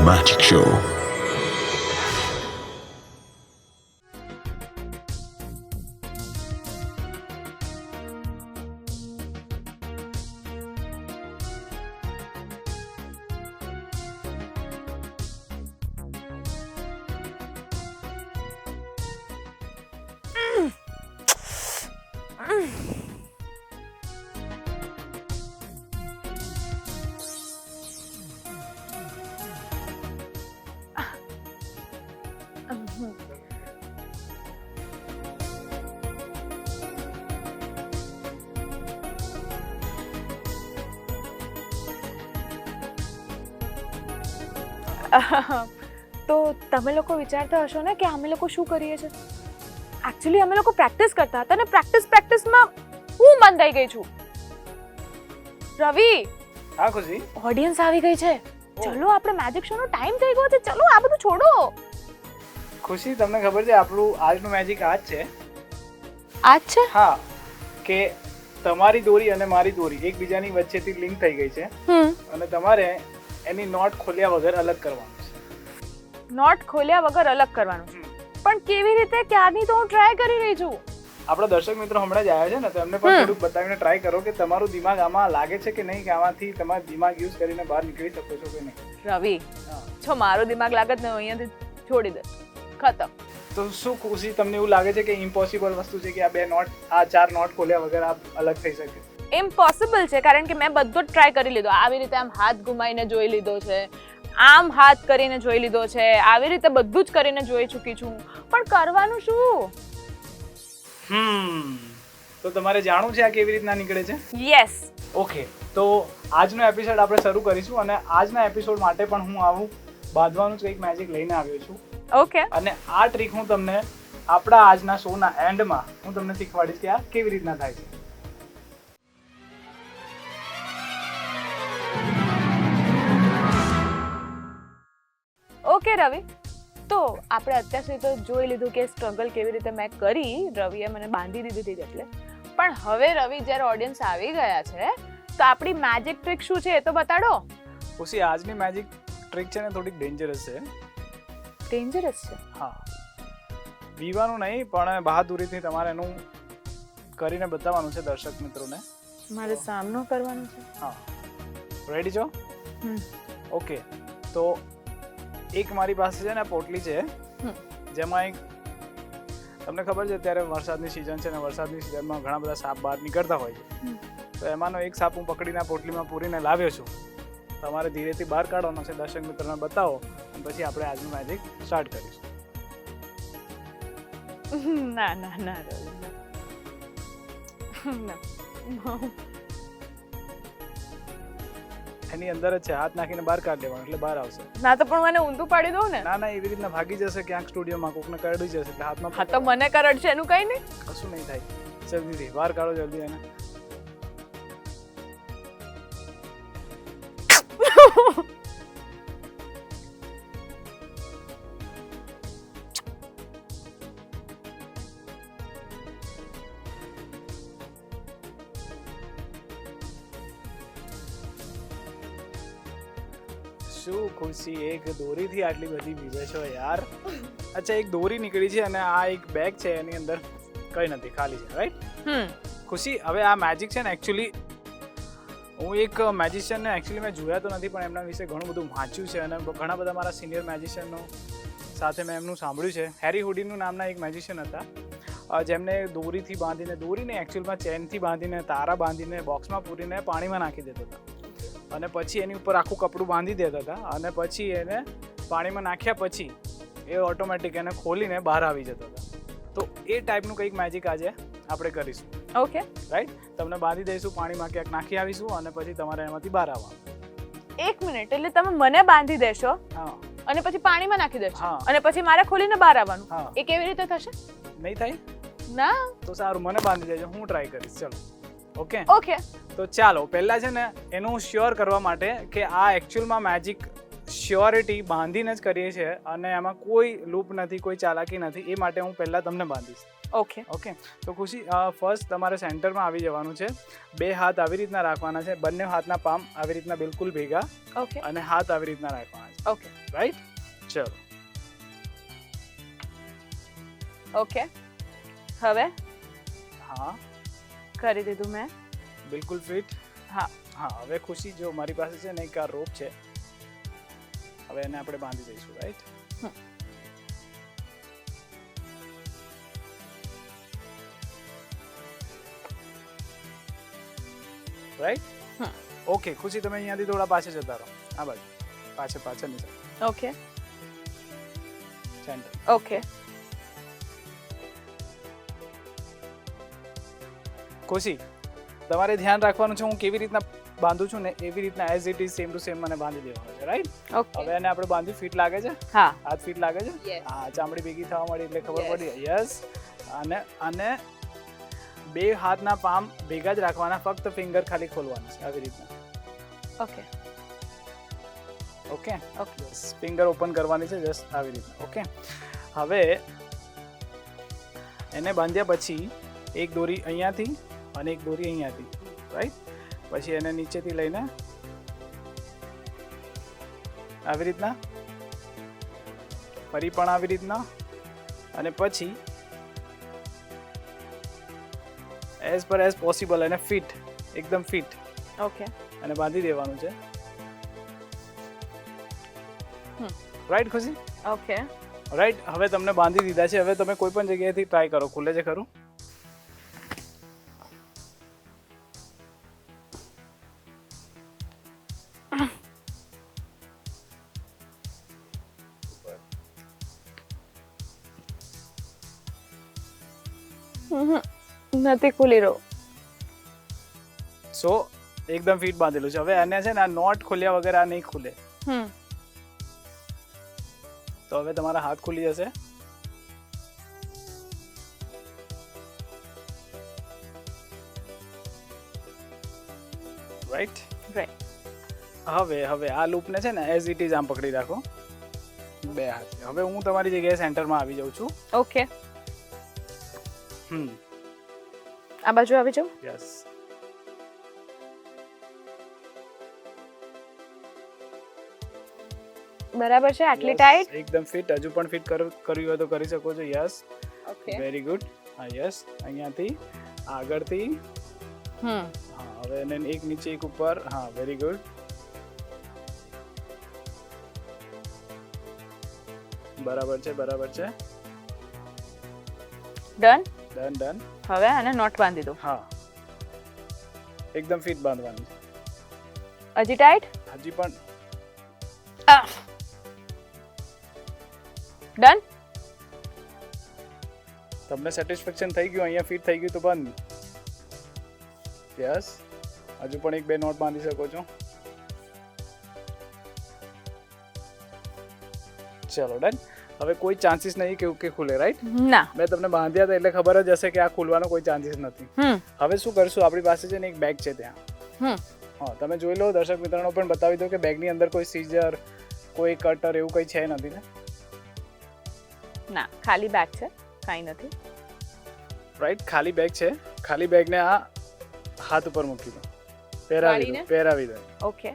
Magic Show. તો તમે લોકો વિચારતા હશો ને કે અમે લોકો શું કરીએ છીએ. એકચ્યુઅલી અમે લોકો પ્રેક્ટિસ કરતા હતા ને પ્રેક્ટિસમાં હું બંધાઈ ગઈ છું. રવિ, હા ખુશી, ઓડિયન્સ આવી ગઈ છે. ચલો આપણે મેજિક શો નો ટાઈમ થઈ ગયો છે. ચલો આ બધું છોડો. ખુશી તમને ખબર છે આપણું આજનું મેજિક આ જ છે. આજ છે? હા, કે તમારી દોરી અને મારી દોરી એકબીજાની વચ્ચેથી લિંક થઈ ગઈ છે અને તમારે એની નોટ ખોલ્યા વગર અલગ કરવાનું છે. નોટ ખોલ્યા વગર અલગ કરવાનું છે. પણ કેવી રીતે? ક્યારની તો હું ટ્રાય કરી રહી છું. આપણા દર્શક મિત્રો હમણાં જ આવ્યા છે ને, તો એમને પણ થોડુંક બતાવીને ટ્રાય કરો કે તમારું દિમાગ આમાં લાગે છે કે નહીં, કે આમાંથી તમારું દિમાગ યુઝ કરીને બહાર નીકળી શકો છો કે નહીં. રવિ, જો મારો દિમાગ લાગત ને અહીંયાથી છોડી દે, ખતમ. તો શું ખુશી, તમને એવું લાગે છે કે ઇમ્પોસિબલ વસ્તુ છે કે આ ચાર નોટ ખોલ્યા વગર આ અલગ થઈ શકે? ઇમ્પોસિબલ છે, કારણ કે મેં બધો જ ટ્રાય કરી લીધો. આવી રીતે આમ હાથ ઘુમાઈને જોઈ લીધો છે, આમ હાથ કરીને જોઈ લીધો છે, આવી રીતે બધું જ કરીને જોઈ ચૂકી છું, પણ કરવાનું શું? તો તમારે જાણવું છે આ કેવી રીતના નીકળે છે? યસ. ઓકે, તો આજનો એપિસોડ આપણે શરૂ કરીશું અને આજના એપિસોડ માટે પણ હું આવું બાંધવાનું જ કંઈક મેજિક લઈને આવ્યો છું. ઓકે. અને આ ટ્રીક હું તમને આપણા આજના શોના એન્ડમાં હું તમને શીખવાડીશ કે આ કેવી રીતના થાય છે. ઓકે રવિ, તો આપણે અત્યાર સુધી તો જોઈ લીધું કે સ્ટ્રગલ કેવી રીતે મેં કરી. રવિએ મને બાંધી દીધી હતી એટલે. પણ હવે રવિ, જ્યારે ઓડિયન્સ આવી ગયા છે, તો આપણી મેજિક ટ્રીક શું છે એ તો બતાડો. પછી આજની મેજિક ટ્રીક છે ને થોડીક ડેન્જરસ છે. ડેન્જરસ છે? હા, પીવાનું નહીં, પણ બહાદુરીથી તમારે એનું કરીને બતાવવાનું છે દર્શક મિત્રોને. મારે સામનો કરવાનો છે. હા, રેડી છો? ઓકે, તો એક મારી પાસે છે ને પોટલી છે, જેમાં એક તમને ખબર છે અત્યારે વરસાદની સિઝન છે ને વરસાદની સિઝનમાં ઘણા બધા સાપ બહાર નીકળતા હોય છે. તો એમાંનો એક સાપ હું પકડીને પોટલીમાં પૂરીને લાવ્યો છું. તમારે ધીરેથી બહાર કાઢવાનો છે, દર્શક મિત્રોને બતાવો અને પછી આપણે આજનું મેજિક સ્ટાર્ટ કરીશું. ના ના ના રવિ, ના. એની અંદર જ છે, હાથ નાખીને બહાર કાઢી લેવાનું એટલે બહાર આવશે. ના તો પણ મને ઊંધું પાડી દઉં ને? ના ના, એવી રીતના ભાગી જશે ક્યાંક સ્ટુડિયોમાં, કોકને કરડી જશે એટલે હાથમાં. હા તો મને કરડશે એનું કઈ નહીં. કશું નહીં થાય. જલ્દીથી બહાર કાઢો, જલ્દી એને. શું ખુશી, એક દોરીથી આટલી બધી બીવે છો યાર? અચ્છા, એક દોરી નીકળી છે અને આ એક બેગ છે, એની અંદર કંઈ નથી, ખાલી છે, રાઈટ? ખુશી, હવે આ મેજિક છે ને એકચ્યુઅલી હું એક મેજિશિયનને એકચ્યુઅલી મેં જોયા તો નથી, પણ એમના વિશે ઘણું બધું વાંચ્યું છે અને ઘણા બધા મારા સિનિયર મેજિશિયનો સાથે મેં એમનું સાંભળ્યું છે. હેરી હુડીનું નામના એક મેજિશિયન હતા, જેમને દોરીથી બાંધીને, દોરીને એકચ્યુઅલમાં ચેનથી બાંધીને, તારા બાંધીને, બોક્સમાં પૂરીને પાણીમાં નાખી દેતા હતા અને પછી એની ઉપર આખું કપડું બાંધી દેતા હતા અને પછી એને પાણીમાં નાખ્યા પછી એ ઓટોમેટિક એને ખોલીને બહાર આવી જતા હતા. તો એ ટાઈપનું કંઈક મેજિક આજે આપણે કરીશું. Okay, right? તમને બાંધી દઈશું, પાણીમાં ક્યાંક નાખી આવીશું અને પછી તમારે એમાંથી બહાર આવવાનું. એક મિનિટ, એટલે તમે મને બાંધી દેશો હા, અને પછી પાણીમાં નાખી દેશો હા, અને પછી મારે ખોલીને બહાર આવવાનું? હા. એ કેવી રીતે થશે? નહીં થાય? ના. તો સારું, મને બાંધી દેજો, હું ટ્રાય કરીશ. ચલો. ઓકે ઓકે, તો ચાલો પહેલાં છે ને એનું શ્યોર કરવા માટે કે આ એકચ્યુઅલમાં મેજિક શ્યોરિટી બાંધીને જ કરીએ છીએ અને એમાં કોઈ લૂપ નથી, કોઈ ચાલાકી નથી, એ માટે હું પહેલાં તમને બાંધીશ. ઓકે ઓકે તો ખુશી ફર્સ્ટ તમારે સેન્ટરમાં આવી જવાનું છે. 2 હાથ આવી રીતના રાખવાના છે, બંને હાથના પામ આવી રીતના બિલકુલ ભેગા, ઓકે અને હાથ આવી રીતના રાખવાના છે. Okay right? ચલો. ઓકે હવે હા, કરી દીધું મેં. બિલકુલ ફિટ. હા હા, હવે ખુશી જો મારી પાસે છે ને એક આ રોપ છે, હવે એને આપણે બાંધી દઈશું. રાઈટ? રાઈટ? ઓકે ખુશી, તમે અહીંયાથી થોડા પાછળ જતા રહો, આ બાજુ પાછળની સાઈડ, ઓકે સેન્ટર. ઓકે ખુશી, તમારે ધ્યાન રાખવાનું છે હું કેવી રીતના બાંધું છું ને એવી રીતના as it is same to same મને બાંધી દેવાનું છે. રાઈટ? ઓકે હવે એને આપણે બાંધ્યું, ફિટ લાગે છે? હા હાથ ફિટ લાગે છે? Yes. હા, ચામડી ભેગી થવા મળી એટલે ખબર Yes. પડી. યસ. અને 2 હાથના પામ ભેગા જ રાખવાના, ફક્ત ફિંગર ખાલી ખોલવાના છે આવી રીતના. Okay okay okay yes, finger open કરવાની છે જસ્ટ આવી રીતના. ઓકે, હવે એને બાંધ્યા પછી એક દોરી અહીંયાથી અને એક દોરી અહીંયાથી. રાઈટ? પછી એને નીચેથી લઈને આવી રીતના, ફરી પણ આવી રીતના, અને પછી એઝ પર એઝ પોસિબલ અને ફિટ, એકદમ ફિટ ઓકે અને બાંધી દેવાનું છે. રાઈટ ખુશી? ઓકે રાઈટ, હવે તમને બાંધી દીધા છે. હવે તમે કોઈ પણ જગ્યાએથી ટ્રાય કરો, ખુલે છે ખરું? નથી ખુલી રહ્યો. સો એકદમ ફિટ બાંધેલું છે. હવે આને છે ને આ નોટ ખોલ્યા વગર આ નહીં ખુલે. તો હવે તમારા હાથ ખુલી જશે. રાઈટ? રાઈટ. હવે આ લૂપને છે ને એઝ ઇટ ઇઝ આમ પકડી રાખો 2 હાથ. હવે હું તમારી જગ્યાએ સેન્ટરમાં આવી જાઉં છું. ઓકે આ બાજુ આવી જાઉં. યસ. બરાબર છે? આટલી ટાઈટ? એકદમ ફિટ. હજુ પણ ફિટ કરવી હોય તો કરી શકો છો. Yes, okay very good. હા યસ, અહીંયાથી આગળથી. હા, હવે એને એક નીચે એક ઉપર. હા, વેરી ગુડ. બરાબર છે. ડન. હવે આને નોટ બાંધી દો. હા, એકદમ ફિટ બાંધવાનું છે. હજી ટાઈટ? હજી પણ. ડન. તમને સેટિસ્ફેક્શન થઈ ગયું? અહીંયા ફિટ થઈ ગયું તો બંધ. યસ, હજુ પણ 1-2 નોટ બાંધી શકો છો. ચલો ડન. હવે કોઈ ચાન્સીસ નહીં કે ખુલે. રાઈટ? ના. મેં તમને બાંધ્યા હતા એટલે ખબર જ હશે કે આ ખુલવાનો કોઈ ચાન્સીસ નથી. હવે શું કરશું, આપણી પાસે છે ને એક બેગ છે ત્યાં. હા, તમે જોઈ લો. દર્શક મિત્રોને પણ બતાવી દો કે બેગની અંદર કોઈ સીઝર, કોઈ કટર એવું કંઈ છે નથી ને? ના, ખાલી બેગ છે, કાંઈ નથી. રાઈટ, ખાલી બેગ છે. ખાલી બેગને આ હાથ ઉપર મૂકી દો, પહેરાવી દો. ઓકે.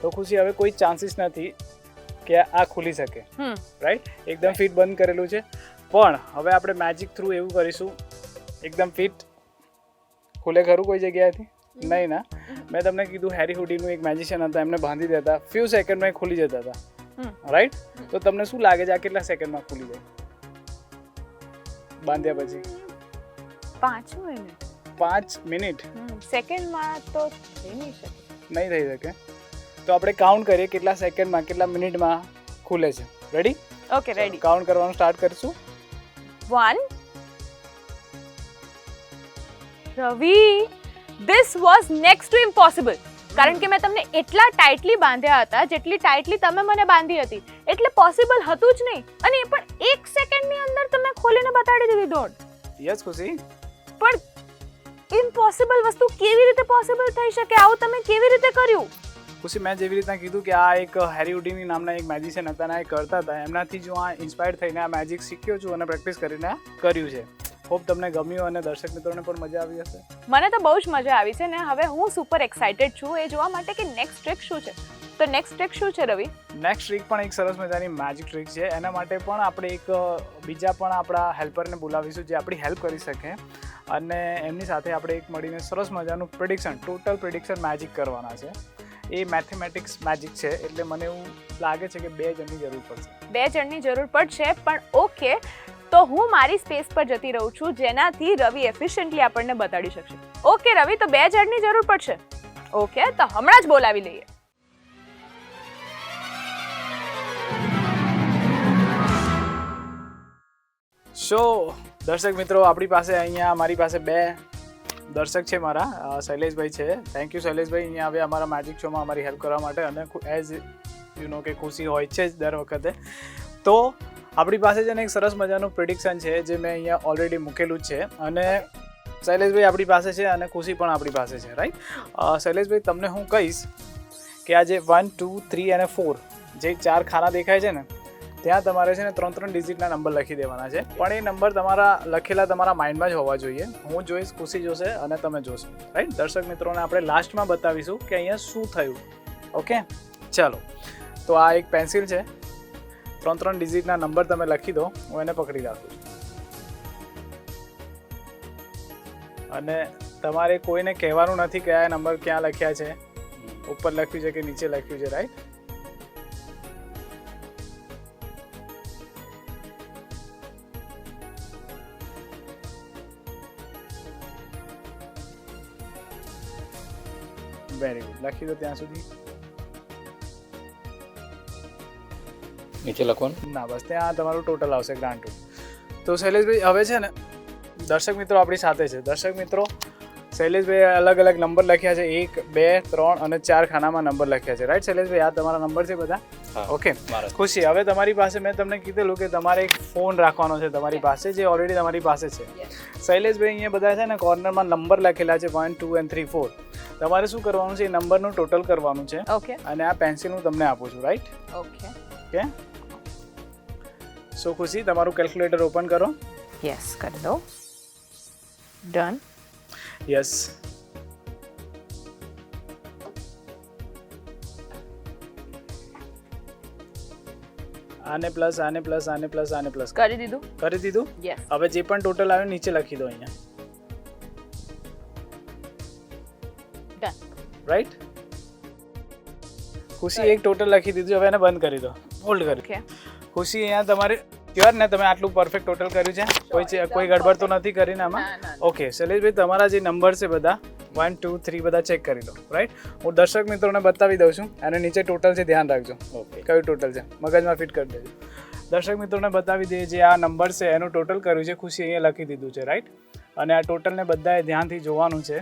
તો ખુશી, હવે કોઈ ચાન્સીસ નથી કે આ ખુલી શકે. રાઈટ? એકદમ ફિટ બંધ કરેલું છે. પણ હવે આપણે મેજિક થ્રુ એવું કરીશું, એકદમ ફિટ ખુલે ખરું કોઈ જગ્યાએથી? નહીં ના. મેં તમને કીધું હેરી હુડીનું એક મેજિશિયન હતા, એમને બાંધી દેતા, ફ્યુ સેકન્ડમાં ખુલી જતા હતા. રાઈટ? તો તમને શું લાગે છે આ કેટલા સેકન્ડમાં ખુલી જાય બાંધ્યા પછી? 5 મિનિટ. 5 મિનિટ? સેકન્ડમાં તો થઈ નહીં શકે. નહીં થઈ શકે. તો આપણે કાઉન્ટ કરીએ કેટલા સેકન્ડમાં, કેટલા મિનિટમાં ખુલે છે. રેડી? Okay, ready. કાઉન્ટ કરવાનું સ્ટાર્ટ કરીશું. 1. રવિ, this was next to impossible. કારણ કે મેં તમને એટલા ટાઈટલી બાંધ્યા હતા જેટલી ટાઈટલી તમે મને બાંધી હતી, એટલે પોસિબલ હતું જ નહીં. અને એ પણ 1 સેકન્ડની અંદર તમે ખોલીને બતાડી દીધી દોડ. યસ ખુશી. પણ ઇમ્પોસિબલ વસ્તુ કેવી રીતે પોસિબલ થઈ શકે? આવું તમે કેવી રીતે કર્યું? ખુશી મેં જેવી રીતના કીધું કે આ એક હેરી હુડીની નામના એક મેજિશિયન હતા ને એ કરતા હતા, એમનાથી જ હું આ ઇન્સ્પાયર થઈને આ મેજિક શીખ્યો છું અને પ્રેક્ટિસ કરીને કર્યું છે. હોપ તમને ગમ્યું અને દર્શક મિત્રોને પણ મજા આવી હશે. મને તો બહુ જ મજા આવી છે ને હવે હું સુપર એક્સાઇટેડ છું એ જોવા માટે કે નેક્સ્ટ ટ્રિક શું છે. તો નેક્સ્ટ ટ્રિક શું છે રવિ? નેક્સ્ટ ટ્રીક પણ એક સરસ મજાની મેજિક ટ્રીક છે. એના માટે પણ આપણે એક બીજા પણ આપણા હેલ્પરને બોલાવીશું જે આપણી હેલ્પ કરી શકે અને એમની સાથે આપણે એક મળીને સરસ મજાનું ટોટલ પ્રિડિક્શન મેજિક કરવાના છે. એ મેથેમેટિક્સ મેજિક છે એટલે મને એવું લાગે છે કે 2 જણની જરૂર પડશે. 2 જણની જરૂર પડશે પણ ઓકે, તો હું મારી સ્પેસ પર જતી રહું છું જેનાથી રવિ એફિશિયન્ટલી આપણને બતાડી શકશે. ઓકે રવિ, તો 2 જણની જરૂર પડશે. ઓકે, તો હમણાં જ બોલાવી લઈએ. સો દર્શક મિત્રો, આપણી પાસે અહીંયા મારી પાસે 2 દર્શક છે મારા, શૈલેષભાઈ છે. થેન્ક યુ શૈલેષભાઈ, અહીંયા આવ્યા અમારા મેજિક શોમાં અમારી હેલ્પ કરવા માટે અને એઝ યુ નો કે ખુશી હોય છે જ દર વખતે. તો આપણી પાસે છે ને એક સરસ મજાનું પ્રિડિક્શન છે જે મેં અહીંયા ઓલરેડી મૂકેલું જ છે અને શૈલેષભાઈ આપણી પાસે છે અને ખુશી પણ આપણી પાસે છે, રાઈટ? શૈલેષભાઈ, તમને હું કહીશ કે આ જે 1, 2, 3 અને 4 જે 4 ખાના દેખાય છે ને ત્યાં તમારે છે ને 3 ડિજિટના નંબર લખી દેવાના છે. પણ એ નંબર તમારા લખેલા તમારા માઇન્ડમાં જ હોવા જોઈએ. હું જોઈશ, ખુશી જોશે અને તમે જોશો, રાઈટ? દર્શક મિત્રોને આપણે લાસ્ટમાં બતાવીશું કે અહીંયા શું થયું. ઓકે, ચાલો. તો આ એક પેન્સિલ છે, 3 ડિજિટના નંબર તમે લખી દો. હું એને પકડી રાખું છું અને તમારે કોઈને કહેવાનું નથી કે આ નંબર ક્યાં લખ્યા છે, ઉપર લખ્યું છે કે નીચે લખ્યું છે, રાઈટ? વેરી ગુડ, લખી દો ત્યાં સુધી. નીચે લખવાનું ના, બસ ત્યાં તમારું ટોટલ આવશે ગ્રાન્ડ ટોટલ. તો શૈલેષભાઈ હવે છે ને દર્શક મિત્રો આપણી સાથે છે. દર્શક મિત્રો, શૈલેષભાઈ અલગ અલગ નંબર લખ્યા છે, 1, 2, 3 અને 4 ખાનામાં નંબર લખ્યા છે, રાઈટ શૈલેષભાઈ? આ તમારા નંબર છે બધા? ઓકે. ખુશી, હવે તમારી પાસે મેં તમને કીધેલું કે તમારે એક ફોન રાખવાનો છે તમારી પાસે, જે ઓલરેડી તમારી પાસે છે. શૈલેષભાઈ અહીંયા બધા છે ને કોર્નરમાં નંબર લખેલા છે 1, 2 અને 3, 4. તમારે શું કરવાનું છે? એ નંબરનું ટોટલ કરવાનું છે. ઓકે. અને આ પેન્સિલ હું તમને આપું છું, રાઈટ? ઓકે. ઓકે. સો ખુશી, તમારું કેલ્ક્યુલેટર ઓપન કરો. યસ, કરી દો. ડન. યસ. આને પ્લસ આને પ્લસ આને પ્લસ આને પ્લસ કરી દીધું. કરી દીધું. યસ. હવે જે પણ ટોટલ આવ્યું નીચે લખી દો અહીંયા, ડન. રાઈટ? ખુશી એક ટોટલ લખી દીધું, હવે એને બંધ કરી દો, હોલ્ડ કરી. ઓકે. ખુશી, અહીંયા તમારે શ્યોર ને તમે આટલું પરફેક્ટ ટોટલ કર્યું છે? કોઈ ગડબડ તો નથી કરીને આમાં? ઓકે. શૈલેષભાઈ, તમારા જે નંબર છે બધા 1, 2, 3 બધા ચેક કરી લો, રાઈટ? હું દર્શક મિત્રોને બતાવી દઉં છું અને નીચે ટોટલ છે, ધ્યાન રાખજો. ઓકે. કયું ટોટલ છે મગજમાં ફિટ કરી દેજો. દર્શક મિત્રોને બતાવી દઈએ જે આ નંબર છે એનું ટોટલ કર્યું છે. ખુશી અહીંયા લખી દીધું છે, રાઈટ? અને આ ટોટલને બધાએ ધ્યાનથી જોવાનું છે,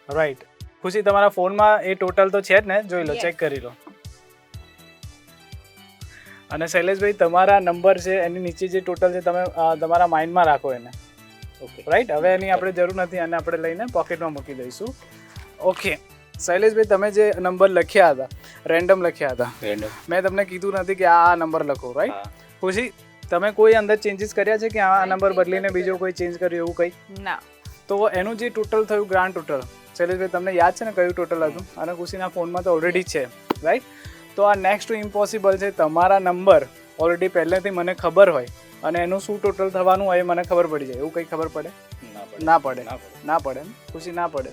રાઈટ? ખુશી, તમારા ફોનમાં એ ટોટલ તો છે જ ને? જોઈ લો, ચેક કરી લો. અને શૈલેષભાઈ, તમારા નંબર છે એની નીચે જે ટોટલ છે તમે તમારા માઇન્ડમાં રાખો એને. ઓકે. રાઈટ? હવે એની આપણે જરૂર નથી, અને આપણે લઈને પોકેટમાં મૂકી દઈશું. ઓકે. શૈલેષભાઈ, તમે જે નંબર લખ્યા હતા, રેન્ડમ લખ્યા હતા, રેન્ડમ મેં તમને કીધું નથી કે આ નંબર લખો, રાઈટ? ખુશી, તમે કોઈ અંદર ચેન્જીસ કર્યા છે કે આ નંબર બદલીને બીજો કોઈ ચેન્જ કર્યો એવું કંઈ? ના. તો એનું જે ટોટલ થયું ગ્રાન્ડ ટોટલ, શૈલેષભાઈ તમને યાદ છે ને કયું ટોટલ હતું? અને ખુશીના ફોનમાં તો ઓલરેડી છે, રાઈટ? તો આ નેક્સ્ટ ટુ ઇમ્પોસિબલ છે. તમારા નંબર ઓલરેડી પહેલેથી મને ખબર હોય અને એનું શું ટોટલ થવાનું હોય મને ખબર પડી જાય, એવું કંઈ ખબર પડે? ના પડે. ના પડે. ખુશી, ના પડે.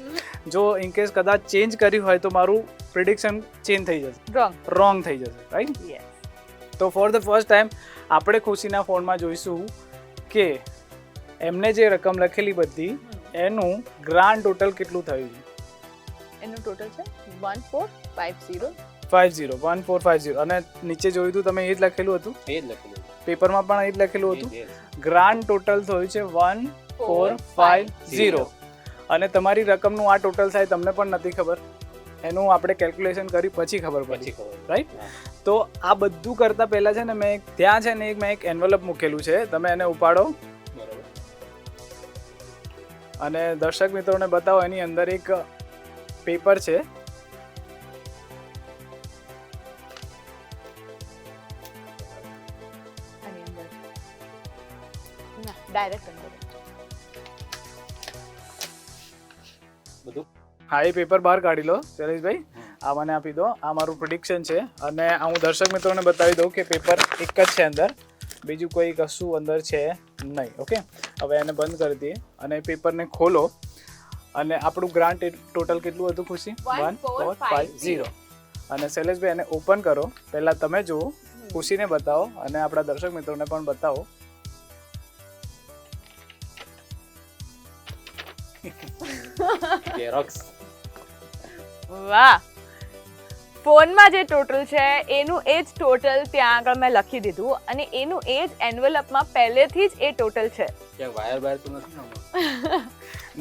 જો ઇનકેસ કદાચ ચેન્જ કર્યું હોય તો મારું પ્રિડિક્શન ચેન્જ થઈ જશે, રોંગ થઈ જશે, રાઈટ? યસ. તો ફોર ધ ફર્સ્ટ ટાઈમ આપણે ખુશીના ફોનમાં જોઈશું કે એમને જે રકમ લખેલી બધી એનું ગ્રાન્ડ ટોટલ કેટલું થયું છે. એનું ટોટલ છે 1450. 1450. અને નીચે જોયું હતું તમે, એ જ લખેલું હતું? એ જ લખેલું, પેપરમાં પણ એ જ લખેલું હતું. ગ્રાન્ડ ટોટલ થયું છે 1450. અને તમારી રકમનું આ ટોટલ થાય તમને પણ નથી ખબર, એનું આપણે કેલ્ક્યુલેશન કરી પછી ખબર પડી, રાઈટ? તો આ બધું કરતાં પહેલાં છે ને મેં ત્યાં છે ને મેં એક એન્વલપ મૂકેલું છે, તમે એને ઉપાડો અને દર્શક મિત્રોને બતાવો. એની અંદર એક પેપર છે, ના ડાયરેક્ટ અંદર બધું હા એ પેપર બહાર કાઢી લો શૈલેષભાઈ, આ મને આપી દો. આ મારું પ્રિડિક્શન છે અને આ હું દર્શક મિત્રોને બતાવી દઉં કે પેપર એક જ છે અંદર, બીજું કોઈ કશું અંદર છે નહીં. ઓકે, હવે એને બંધ કરી દઈએ અને પેપરને ખોલો અને આપણું ગ્રાન્ટ ટોટલ કેટલું હતું ખુશી? 1450. અને શૈલેષભાઈ એને ઓપન કરો. પહેલાં તમે જુઓ, ખુશીને બતાવો અને આપણા દર્શક મિત્રોને પણ બતાવો. ઝેરોક્સ. વાહ, ફોનમાં જે ટોટલ છે એનું એ જ ટોટલ ત્યાં આગળ મેં લખી દીધું અને એનું એ જ એન્વેલપમાં પહેલેથી જ એ ટોટલ છે. ક્યાં વાયર બાયર તો નથી ને આમાં?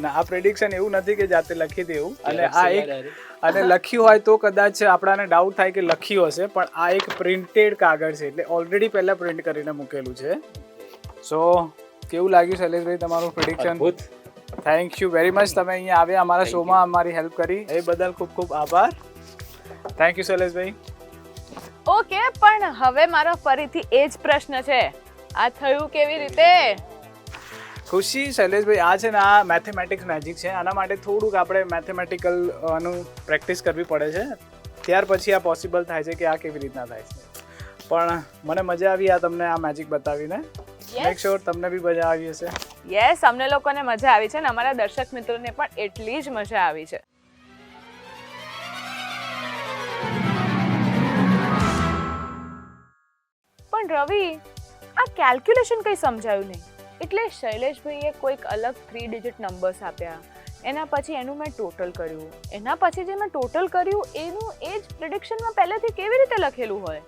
ના, આ પ્રેડિક્શન એવું નથી કે જાતે લખી દેવું. અને Xerox આ છે એક direct. અને લખ્યું હોય તો કદાચ આપણાને ડાઉટ થાય કે લખ્યું હશે, પણ આ એક પ્રિન્ટેડ કાગળ છે એટલે ઓલરેડી પહેલા પ્રિન્ટ કરીને મૂકેલું છે. સો કેવું લાગ્યું શૈલેષભાઈ તમારું પ્રિડિક્શન? અદ્ભુત. Thank you very much. તમે અહીંયા આવ્યા, અમારા Thank શોમાં અમારી હેલ્પ કરી, એ બદલ ખૂબ ખૂબ આભાર. Thank you Shaileshbhai. ઓકે, પણ હવે મારો ફરીથી એ જ પ્રશ્ન છે, આ થયું કેવી રીતે? ખુશી શૈલેષભાઈ, આ છે ને આ મેથેમેટિક્સ મેજિક છે. આના માટે થોડુંક આપણે મેથેમેટિકલ નું પ્રેક્ટિસ કરવી પડે છે, ત્યાર પછી આ પોસિબલ થાય છે કે આ કેવી રીતના થાય છે. પણ મને મજા આવી આ તમને આ મેજિક બતાવીને. મેક શ્યોર તમને બી મજા આવી હશે. યસ, અમને લોકોને મજા આવી છે ને અમારા દર્શક મિત્રોને પણ એટલી જ મજા આવી છે. પણ રવિ, આ કેલ્ક્યુલેશન કંઈ સમજાયું નહીં. એટલે શૈલેષભાઈએ કોઈક અલગ 3 ડિજિટ નંબર્સ આપ્યા, એના પછી એનું મેં ટોટલ કર્યું, એના પછી જે મેં ટોટલ કર્યું એનું એ જ પ્રિડિક્શનમાં પહેલેથી કેવી રીતે લખેલું હોય?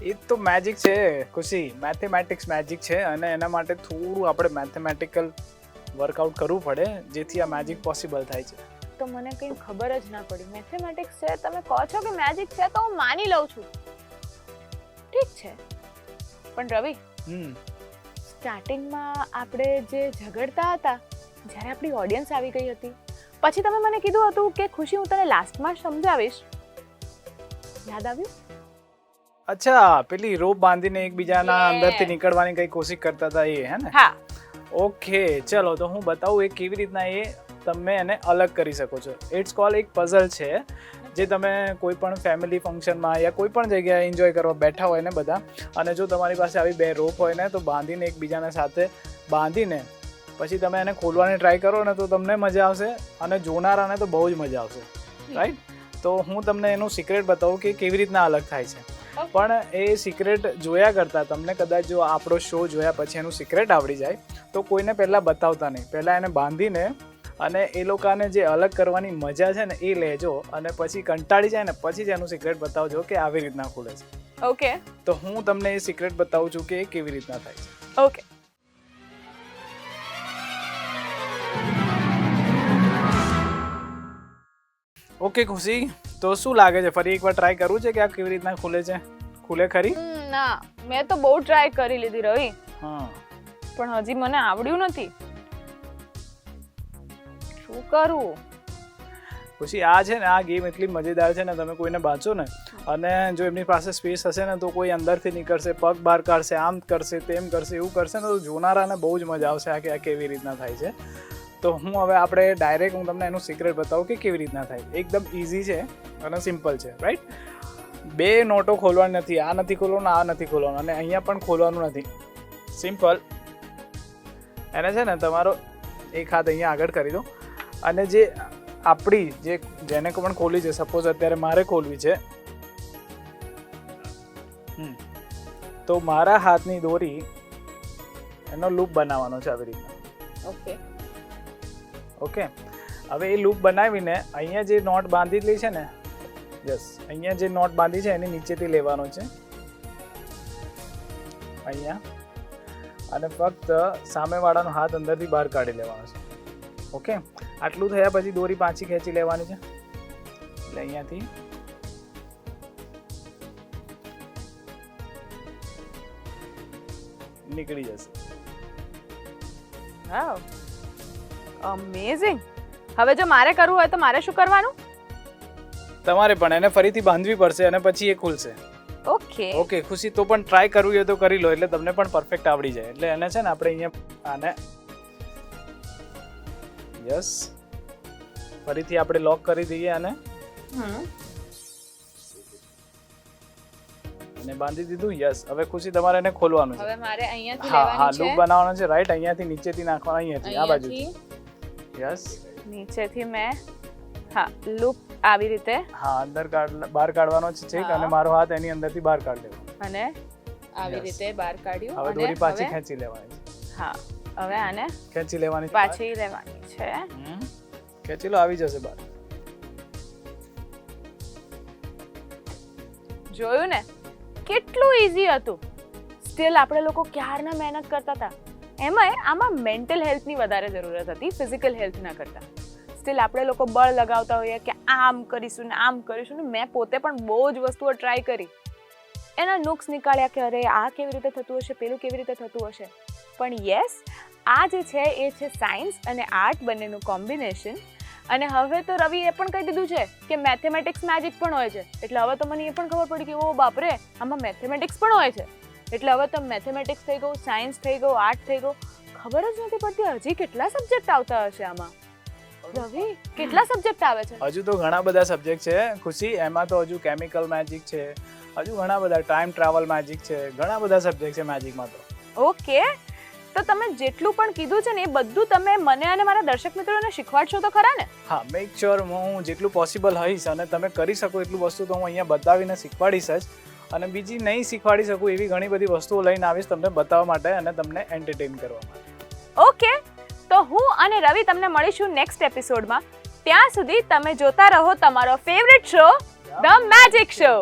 એ તો મેજિક છે ખુશી, મેથેમેટિક્સ મેજિક છે અને એના માટે થોડું આપણે મેથેમેટિકલ વર્કઆઉટ કરવું પડે જેથી આ મેજિક પોસિબલ થાય છે. તો મને કંઈ ખબર જ ના પડી. મેથેમેટિક્સ છે, તમે કહો છો કે મેજિક છે તો હું માની લઉં છું, ઠીક છે. પણ રવિ, સ્ટાર્ટિંગમાં આપણે જે ઝઘડતા હતા જ્યારે આપણી ઓડિયન્સ આવી ગઈ હતી, પછી તમે મને કીધું હતું કે ખુશી હું તને લાસ્ટમાં સમજાવીશ, યાદ આવ્યું? અચ્છા, પેલી રોપ બાંધીને એકબીજાના Yeah. અંદરથી નીકળવાની કઈ કોશિશ કરતા હતા એ, હે ને? હા. ઓકે, ચલો તો હું બતાવું એ કેવી રીતના એ તમે એને અલગ કરી શકો છો. ઇટ્સ કોલ એક પઝલ છે જે તમે કોઈ પણ ફેમિલી ફંક્શનમાં યા કોઈ પણ જગ્યાએ એન્જોય કરવા બેઠા હોય ને બધા, અને જો તમારી પાસે આવી 2 રોપ હોય ને તો બાંધીને એકબીજાના સાથે બાંધીને પછી તમે એને ખોલવાની ટ્રાય કરો ને તો તમને મજા આવશે અને જોનારાને તો બહુ જ મજા આવશે, રાઈટ? તો હું તમને એનું સિક્રેટ બતાવું કે કેવી રીતના અલગ થાય છે. પણ એ સિક્રેટ જોયા કરતાં તમને કદાચ જો આપણો શો જોયા પછી એનું સિક્રેટ આવડી જાય તો કોઈને પહેલાં બતાવતા નહીં, પહેલાં એને બાંધીને અને એ લોકોને જે અલગ કરવાની મજા છે ને એ લેજો અને પછી કંટાળી જાય ને પછી જ એનું સિક્રેટ બતાવજો કે આવી રીતના ખુલે છે. ઓકે, તો હું તમને એ સિક્રેટ બતાવું છું કે એ કેવી રીતના થાય છે. ઓકે. ઓકે ખુશી, તો શું લાગે છે, ફરી એકવાર ટ્રાય કરવું છે કે આ કેવી રીતના ખુલે છે? ખુલે ખરી? ના, મેં તો બહુ ટ્રાય કરી લીધી રવિ, હા, પણ હજી મને આવડ્યું નથી. શું કરું? ખુશી, આ છે ને આ ગેમ એટલી મજેદાર છે ને, તમે કોઈને બાંધશો ને અને જો એમની પાસે સ્પેસ હશે ને તો કોઈ અંદરથી નીકળશે, પગ બહાર કાઢશે, આમ કરશે, તેમ કરશે, એવું કરશે ને તો જોનારાને બહુ જ મજા આવશે આ કે આ કેવી રીતના થાય છે. તો હું હવે આપણે ડાયરેક્ટ હું તમને એનું સિક્રેટ બતાવું કે કેવી રીતના થાય. એકદમ ઇઝી છે અને સિમ્પલ છે, રાઈટ? 2 નોટો ખોલવાની નથી, આ નથી ખોલવાનું, આ નથી ખોલવાનું અને અહીંયા પણ ખોલવાનું નથી. સિમ્પલ. એને છે ને તમારો એક હાથ અહીંયા આગળ કરી દો અને જે આપણી જેને પણ ખોલી છે, સપોઝ અત્યારે મારે ખોલવી છે, તો મારા હાથની દોરી એનો લૂપ બનાવવાનો છે આવી રીતના. ઓકે, ઓકે, હવે એ લૂપ બનાવીને અહીંયા જે નોટ બાંધેલી છે ને, યસ, અહીંયા જે નોટ બાંધી છે એની નીચેથી લેવાનો છે અહીંયા, અને ફક્ત સામેવાળાનો હાથ અંદરથી બહાર કાઢી લેવાનો છે. ઓકે, આટલું થયા પછી દોરી પાછી ખેંચી લેવાની છે એટલે અહીંયાથી નીકળી જશે. વાવ, અમેઝિંગ. હવે જો મારે કરવું હોય તો મારે શું કરવાનું? તમારે પણ એને ફરીથી બાંધવી પડશે અને પછી એ ખુલશે. ઓકે. ઓકે ખુશી તો પણ ટ્રાય કરવું હોય તો કરી લો એટલે તમને પણ પરફેક્ટ આવડી જાય એટલે એને છે ને આપણે અહીંયા આને યસ ફરીથી આપણે લોક કરી દઈએ આને અને બાંધી દીધું યસ હવે ખુશી તમારે એને ખોલવાનું છે હવે મારે અહીંયાથી હા લેવાની લૂપ બનાવવાનો છે રાઈટ અહીંયાથી નીચેથી નાખવાનો અહીંયાથી આ બાજુથી યસ નીચેથી મેં હા લૂપ આવી રીતે હા અંદર બહાર કાઢવાનો છે છેક અને મારો હાથ એની અંદરથી બહાર કાઢ લેવાનો અને આવી રીતે બહાર કાઢ્યું હવે અને દોરી પાછી ખેંચી લેવાની છે હા હવે આને ખેંચી લેવાની પાછી લેવાની છે ખેંચી લો આવી જશે બહાર જોયું ને કેટલું ઈઝી હતું સ્ટીલ આપણે લોકો ક્યારના મહેનત કરતા હતા એમાંય આમાં મેન્ટલ હેલ્થની વધારે જરૂરત હતી ફિઝિકલ હેલ્થના કરતાં સ્ટીલ આપણે લોકો બળ લગાવતા હોઈએ કે આમ કરીશું ને આમ કરીશું ને મેં પોતે પણ બહુ જ વસ્તુઓ ટ્રાય કરી એના નુક્સ નીકાળ્યા કે અરે આ કેવી રીતે થતું હશે પેલું કેવી રીતે થતું હશે પણ યસ આ જે છે એ છે સાયન્સ અને આર્ટ બંનેનું કોમ્બિનેશન અને હવે તો રવિ એ પણ કહી દીધું છે કે મેથેમેટિક્સ મેજિક પણ હોય છે એટલે હવે તો મને એ પણ ખબર પડી કે ઓ બાપરે આમાં મેથેમેટિક્સ પણ હોય છે એટલે હવે તો મેથેમેટિક્સ થઈ ગયું સાયન્સ થઈ ગયું આર્ટ થઈ ગયું ખબર જ નથી પડતી હજી કેટલા સબ્જેક્ટ આવતા હશે આમાં રવિ કેટલા સબ્જેક્ટ આવે છે હજુ તો ઘણા બધા સબ્જેક્ટ છે ખુશી એમાં તો હજુ કેમિકલ મેજિક છે હજુ ઘણા બધા ટાઈમ ટ્રાવેલ મેજિક છે ઘણા બધા સબ્જેક્ટ છે મેજિકમાં તો ઓકે તો તમે જેટલું પણ કીધું છે ને એ બધું તમે મને અને મારા દર્શક મિત્રોને શીખવાડશો તો ખરા ને હા મેક શ્યોર હું જેટલું પોસિબલ હઈશ અને તમે કરી શકો એટલું વસ્તુ તો હું અહીંયા બતાવીને શીખવાડીશ જ અને બીજી નહીં શીખવાડી શકું એવી ઘણી બધી વસ્તુઓ લઈને આવીશ તમને બતાવવા માટે અને તમને એન્ટરટેન કરવા માટે ઓકે તો હું અને રવિ તમને મળીશું નેક્સ્ટ એપિસોડમાં ત્યાં સુધી તમે જોતા રહો તમારો favourite show the magic show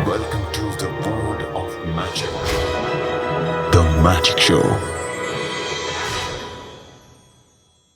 Welcome to the world of magic. The Magic Show.